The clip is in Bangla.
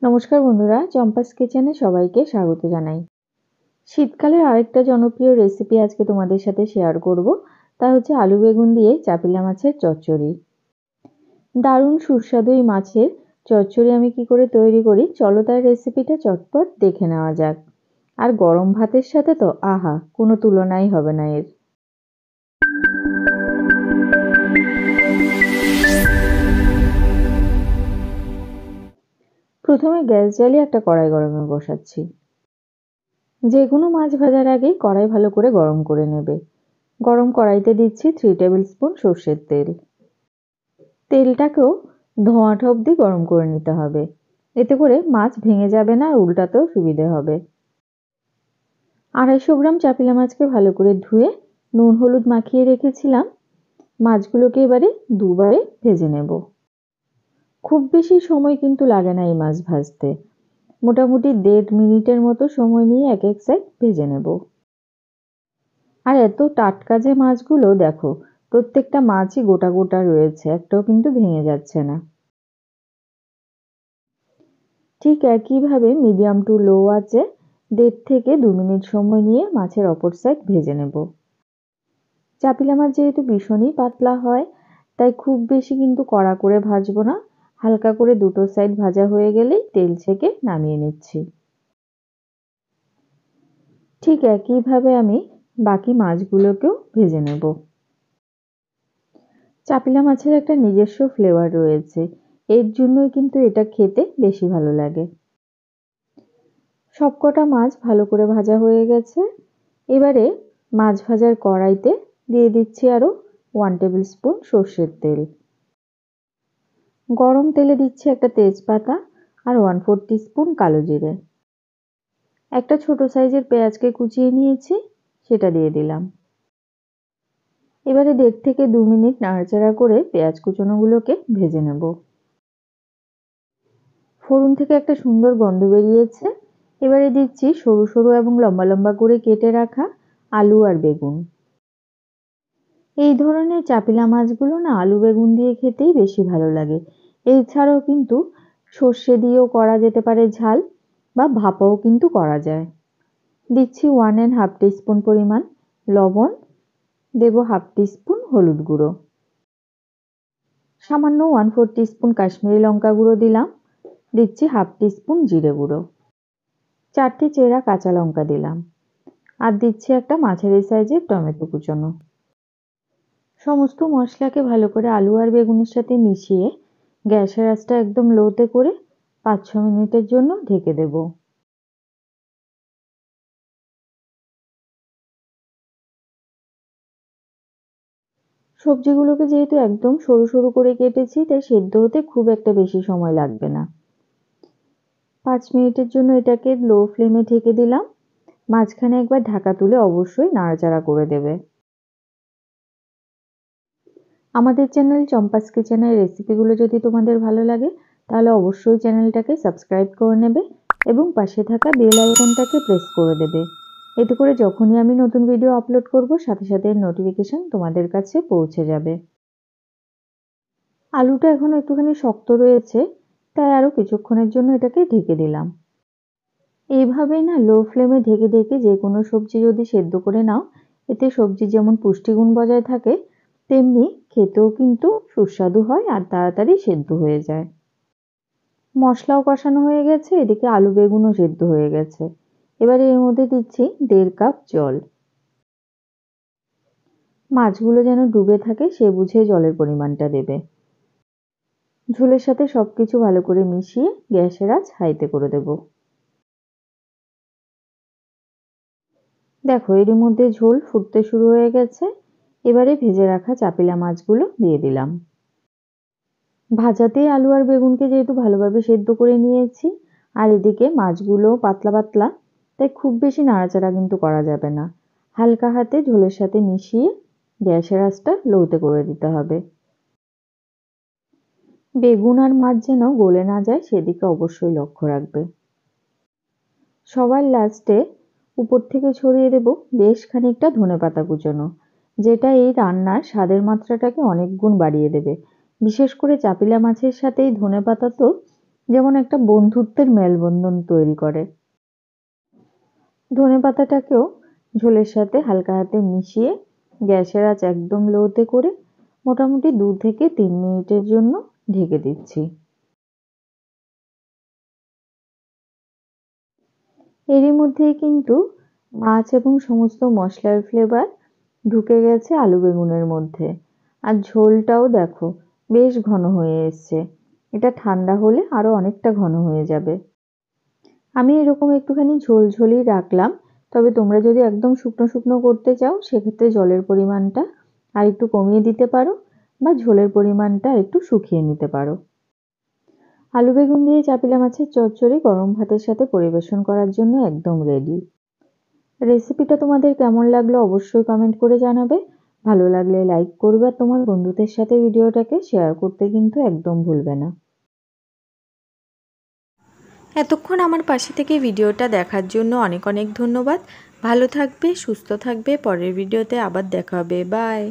নমস্কার বন্ধুরা, চম্পাস কিচেনে সবাইকে স্বাগত জানাই। শীতকালের আরেকটা জনপ্রিয় রেসিপি আজকে তোমাদের সাথে শেয়ার করব। তা হচ্ছে আলু বেগুন দিয়ে চাপিলা মাছের চচ্চড়ি। দারুণ সুস্বাদু এই মাছের চচ্চড়ি আমি কি করে তৈরি করি, চলো তার রেসিপিটা চটপট দেখে নেওয়া যাক। আর গরম ভাতের সাথে তো আহা, কোনো তুলনাই হবে না এর। প্রথমে গ্যাস জ্বালিয়ে একটা কড়াই গরমে বসাচ্ছি। যে কোনো মাছ ভাজার আগেই কড়াই ভালো করে গরম করে নেবে। গরম কড়াইতে দিচ্ছি 3 টেবিল স্পুন সর্ষের তেল। তেলটাকেও ধোঁয়াটা অবধি গরম করে নিতে হবে, এতে করে মাছ ভেঙে যাবে না আর উল্টাতেও সুবিধে হবে। 250 গ্রাম চাপিলা মাছকে ভালো করে ধুয়ে নুন হলুদ মাখিয়ে রেখেছিলাম। মাছগুলোকে এবারে দুবারে ভেজে নেব। খুব বেশি সময় কিন্তু লাগে না এই মাছ ভাজতে, মোটামুটি 1.5 মিনিটের মতো সময় নিয়ে এক এক সাইড ভেজে নেব। আর এত টাটকা যে মাছগুলো, দেখো প্রত্যেকটা মাছই গোটা গোটা রয়েছে, একটাও কিন্তু ভেঙে যাচ্ছে না। ঠিক একইভাবে মিডিয়াম টু লো আঁচে 1.5 থেকে 2 মিনিট সময় নিয়ে মাছের অপর সাইড ভেজে নেব। চাপিলা মাছ যেহেতু ভীষণই পাতলা হয়, তাই খুব বেশি কিন্তু কড়া করে ভাজবো না। হালকা করে দুটো সাইড ভাজা হয়ে গেলেই তেল ছেঁকে নামিয়ে নিচ্ছি। ঠিক একইভাবে আমি বাকি মাছগুলোকেও ভেজে নেব। চাপিলা মাছের একটা নিজস্ব ফ্লেভার রয়েছে, এর জন্যই কিন্তু এটা খেতে বেশি ভালো লাগে। সবকটা মাছ ভালো করে ভাজা হয়ে গেছে। এবারে মাছ ভাজার কড়াইতে দিয়ে দিচ্ছি আরো 1 টেবিল স্পুন সর্ষের তেল। গরম তেলে দিচ্ছি একটা তেজপাতা আর 1/4 টিস্পুন কালো জিরে। একটা ছোট সাইজের পেঁয়াজকে কুচিয়ে নিয়েছি, সেটা দিয়ে দিলাম। এবারে 1.5 থেকে 2 মিনিট নাড়াচাড়া করে পেঁয়াজ কুচোনোগুলোকে ভেজে নেব। ফোড়ন থেকে একটা সুন্দর গন্ধ বেরিয়েছে। এবারে দিচ্ছি সরু সরু এবং লম্বা লম্বা করে কেটে রাখা আলু আর বেগুন। এই ধরনের চাপিলা মাছগুলো না আলু বেগুন দিয়ে খেতেই বেশি ভালো লাগে। এছাড়াও কিন্তু সর্ষে দিয়েও করা যেতে পারে ঝাল, বা ভাপাও কিন্তু করা যায়। দিচ্ছি 1.5 টিস্পুন পরিমাণ লবণ, দেব 1/2 টিস্পুন হলুদ গুঁড়ো, সামান্য 1/4 টিস্পুন কাশ্মীরি লঙ্কা গুঁড়ো দিলাম। দিচ্ছি 1/2 টিস্পুন জিরে গুঁড়ো, 4টে চেরা কাঁচা লঙ্কা দিলাম, আর দিচ্ছি একটা মাঝারি সাইজের টমেটো কুচোনো। সমস্ত মশলাকে ভালো করে আলু আর বেগুনের সাথে মিশিয়ে গ্যাসের আঁচটা একদম লোতে করে 5-6 মিনিটের জন্য ঢেকে দেব। সবজিগুলোকে যেহেতু একদম সরু সরু করে কেটেছি, তাই সেদ্ধ হতে খুব একটা বেশি সময় লাগবে না। 5 মিনিটের জন্য এটাকে লো ফ্লেমে ঢেকে দিলাম। মাঝখানে একবার ঢাকা তুলে অবশ্যই নাড়াচাড়া করে দেবে। আমাদের চ্যানেল চম্পাস কিচেনের রেসিপিগুলো যদি তোমাদের ভালো লাগে, তাহলে অবশ্যই চ্যানেলটাকে সাবস্ক্রাইব করে নেবে এবং পাশে থাকা বেল আইকনটাকে প্রেস করে দেবে। এতে করে যখনই আমি নতুন ভিডিও আপলোড করব, সাথে সাথে নোটিফিকেশন তোমাদের কাছে পৌঁছে যাবে। আলুটা এখন একটুখানি শক্ত রয়েছে, তাই আরো কিছুক্ষণের জন্য এটাকে ঢেকে দিলাম। এইভাবেই না লো ফ্লেমে ঢেকে ঢেকে যে কোনো সবজি যদি সেদ্ধ করে নাও, এতে সবজির যেমন পুষ্টিগুণ বজায় থাকে, তেমনি খেতেও কিন্তু সুস্বাদু হয় আর তাড়াতাড়ি সেদ্ধ হয়ে যায়। মশলাও কষানো হয়ে গেছে, এদিকে আলু বেগুনও সেদ্ধ হয়ে গেছে। এবারে এর মধ্যে দিচ্ছি 1.5 কাপ জল। মাছগুলো যেন ডুবে থাকে সে বুঝে জলের পরিমাণটা দেবে। ঝোলের সাথে সবকিছু ভালো করে মিশিয়ে গ্যাসের আঁচ হাইতে করে দেব। দেখো এরই মধ্যে ঝোল ফুটতে শুরু হয়ে গেছে। এবারে ভেজে রাখা চাপিলা মাছগুলো দিয়ে দিলাম। ভাজাতেই আলু আর বেগুনকে যেহেতু ভালোভাবে সেদ্ধ করে নিয়েছি, আর এদিকে মাছগুলো পাতলা পাতলা, তাই খুব বেশি নাড়াচাড়া কিন্তু করা যাবে না। হালকা হাতে ঝোলের সাথে মিশিয়ে গ্যাসের আঁচটা লোতে করে দিতে হবে। বেগুন আর মাছ যেন গলে না যায় সেদিকে অবশ্যই লক্ষ্য রাখবে। সবার লাস্টে উপর থেকে ছড়িয়ে দেব বেশ খানিকটা ধনেপাতা কুচোনো, যেটা এই রান্নার স্বাদের মাত্রাটাকে অনেক গুণ বাড়িয়ে দেবে। বিশেষ করে চাপিলা মাছের সাথে এই ধনেপাতা তো যেমন একটা বন্ধুত্বের মেলবন্ধন তৈরি করে। ধনেপাতাটাকেও ঝোলের সাথে হালকা হাতে মিশিয়ে গ্যাসের আঁচ একদম লোতে করে মোটামুটি 2 থেকে 3 মিনিটের জন্য ঢেকে দিচ্ছি। এরই মধ্যেই কিন্তু মাছ এবং সমস্ত মশলার ফ্লেভার ঢুকে গেছে আলু বেগুনের মধ্যে। আর ঝোলটাও দেখো বেশ ঘন হয়ে এসছে। এটা ঠান্ডা হলে আরো অনেকটা ঘন হয়ে যাবে। আমি এরকম একটুখানি ঝোল ঝোলই রাখলাম। তবে তোমরা যদি একদম শুকনো শুকনো করতে চাও সেক্ষেত্রে জলের পরিমাণটা আর একটু কমিয়ে দিতে পারো বা ঝোলের পরিমাণটা একটু শুকিয়ে নিতে পারো। আলু বেগুন দিয়ে চাপিলা মাছের চচ্চড়ি গরম ভাতের সাথে পরিবেশন করার জন্য একদম রেডি। রেসিপিটা তোমাদের কেমন লাগলো অবশ্যই কমেন্ট করে জানাবে। ভালো লাগলে লাইক করবে আর তোমার বন্ধুদের সাথে ভিডিওটাকে শেয়ার করতে কিন্তু একদম ভুলবে না। এতক্ষণ আমার পাশে থেকে ভিডিওটা দেখার জন্য অনেক অনেক ধন্যবাদ। ভালো থাকবে, সুস্থ থাকবে। পরের ভিডিওতে আবার দেখা হবে। বাই।